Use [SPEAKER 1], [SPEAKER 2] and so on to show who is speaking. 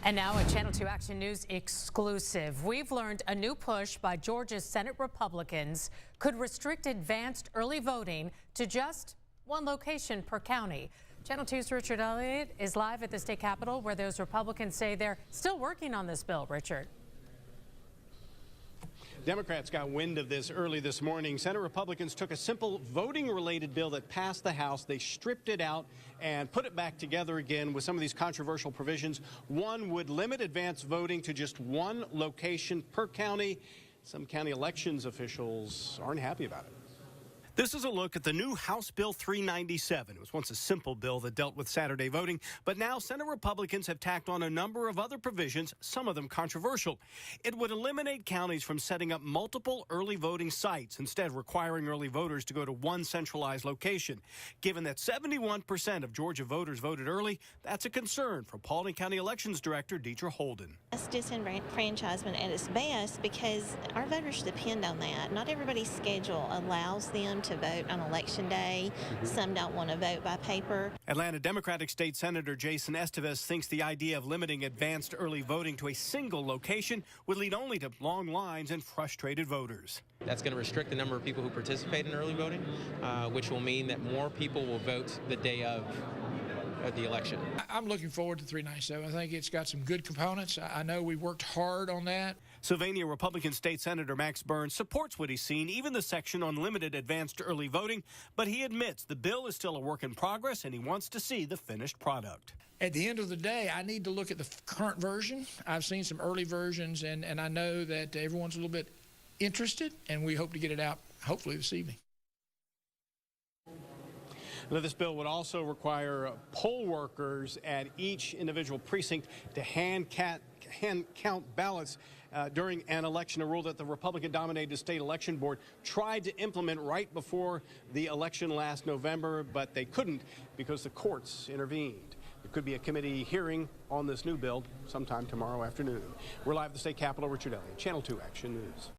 [SPEAKER 1] And now a Channel 2 Action News exclusive. We've learned a new push by Georgia's Senate Republicans could restrict advanced early voting to just one location per county. Channel 2's Richard Elliott is live at the state capitol where those Republicans say they're still working on this bill. Richard.
[SPEAKER 2] Democrats got wind of this early this morning. Senate Republicans took a simple voting-related bill that passed the House. They stripped it out and put it back together again with some of these controversial provisions. One would limit advance voting to just one location per county. Some county elections officials aren't happy about it. This is a look at the new House Bill 397. It was once a simple bill that dealt with Saturday voting, but now Senate Republicans have tacked on a number of other provisions, some of them controversial. It would eliminate counties from setting up multiple early voting sites, instead requiring early voters to go to one centralized location. Given that 71% of Georgia voters voted early, that's a concern for Paulding County Elections Director Deidre Holden.
[SPEAKER 3] It's disenfranchisement at its best because our voters depend on that. Not everybody's schedule allows them to vote on Election Day. Some don't want to vote by paper.
[SPEAKER 2] Atlanta Democratic State Senator Jason Estevez thinks the idea of limiting advanced early voting to a single location would lead only to long lines and frustrated voters.
[SPEAKER 4] That's going to restrict the number of people who participate in early voting, which will mean that more people will vote the day of the election.
[SPEAKER 5] I'm looking forward to 397. I think it's got some good components. I know we worked hard on that.
[SPEAKER 2] Sylvania Republican State Senator Max Burns supports what he's seen, even the section on limited advanced early voting, but he admits the bill is still a work in progress and he wants to see the finished product.
[SPEAKER 5] At the end of the day, I need to look at the current version. I've seen some early versions, and I know that everyone's a little bit interested, and we hope to get it out hopefully this evening.
[SPEAKER 2] Now, this bill would also require poll workers at each individual precinct to hand count ballots during an election, a rule that the Republican-dominated state election board tried to implement right before the election last November, but they couldn't because the courts intervened. There could be a committee hearing on this new bill sometime tomorrow afternoon. We're live at the state capitol. Richard Elliott, Channel 2 Action News.